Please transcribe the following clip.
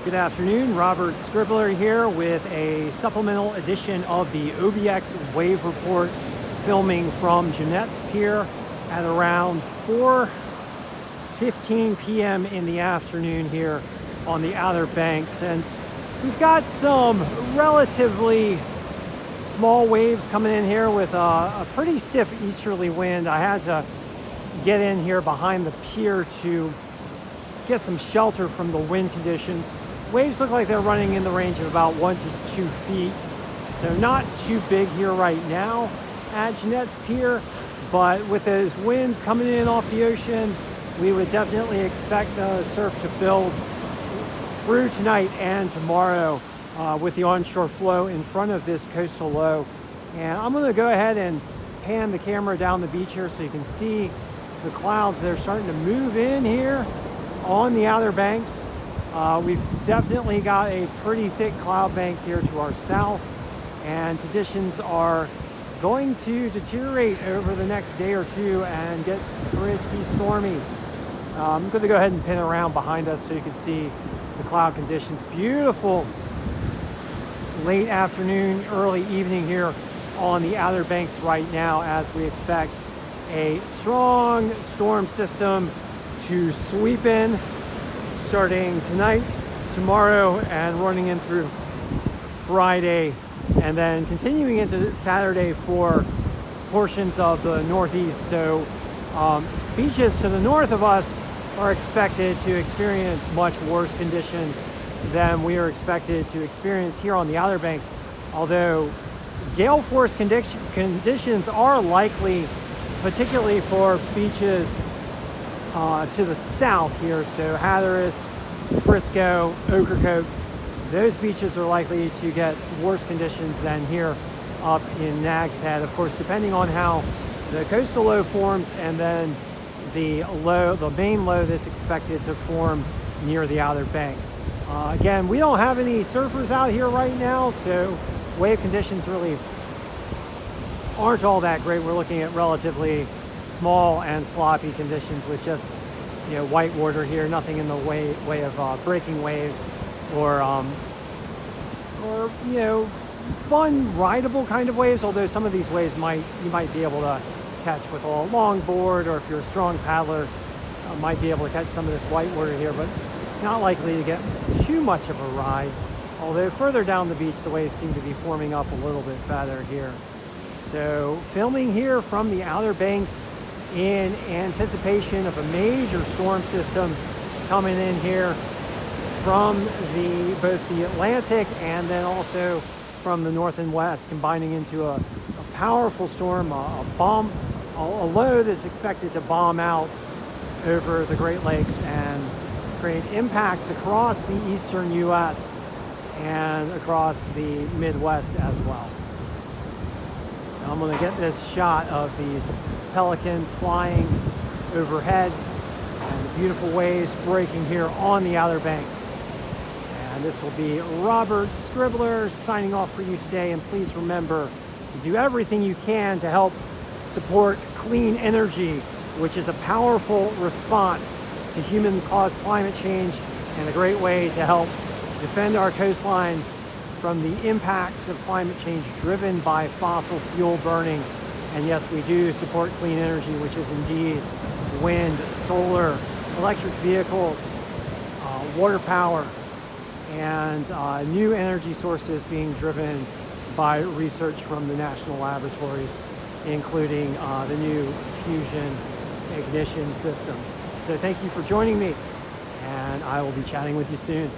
Good afternoon, Robert Scribbler here with a supplemental edition of the OBX Wave Report, filming from Jeanette's Pier at around 4:15 p.m. in the afternoon here on the Outer Banks. And we've got some relatively small waves coming in here with a pretty stiff easterly wind. I had to get in here behind the pier to get some shelter from the wind conditions. Waves look like they're running in the range of about 1 to 2 feet. So not too big here right now at Jeanette's Pier, but with those winds coming in off the ocean, we would definitely expect the surf to build through tonight and tomorrow with the onshore flow in front of this coastal low. And I'm gonna go ahead and pan the camera down the beach here so you can see the clouds. They're starting to move in here on the Outer Banks. We've definitely got a pretty thick cloud bank here to our south, and conditions are going to deteriorate over the next day or two and get pretty stormy. I'm going to go ahead and pin around behind us so you can see the cloud conditions. Beautiful late afternoon, early evening here on the Outer Banks right now, as we expect a strong storm system to sweep in starting tonight, tomorrow, and running in through Friday, and then continuing into Saturday for portions of the Northeast. So beaches to the north of us are expected to experience much worse conditions than we are expected to experience here on the Outer Banks, although gale force conditions are likely, particularly for beaches to the south here. So Hatteras, Frisco, Ocracoke, those beaches are likely to get worse conditions than here up in Nag's Head. Of course, depending on how the coastal low forms, and then the main low that's expected to form near the Outer Banks. Again, we don't have any surfers out here right now, so wave conditions really aren't all that great. We're looking at relatively small and sloppy conditions with just, white water here, nothing in the way of breaking waves or fun rideable kind of waves. Although some of these waves you might be able to catch with a longboard, or if you're a strong paddler, might be able to catch some of this white water here, but not likely to get too much of a ride. Although further down the beach, the waves seem to be forming up a little bit better here. So filming here from the Outer Banks in anticipation of a major storm system coming in here from both the Atlantic and then also from the north and west, combining into a powerful storm, a low that's expected to bomb out over the Great Lakes and create impacts across the eastern U.S. and across the Midwest as well. I'm going to get this shot of these pelicans flying overhead and the beautiful waves breaking here on the Outer Banks. And this will be Robert Scribbler signing off for you today. And please remember to do everything you can to help support clean energy, which is a powerful response to human-caused climate change and a great way to help defend our coastlines from the impacts of climate change driven by fossil fuel burning. And yes, we do support clean energy, which is indeed wind, solar, electric vehicles, water power, and new energy sources being driven by research from the national laboratories, including the new fusion ignition systems. So thank you for joining me, and I will be chatting with you soon.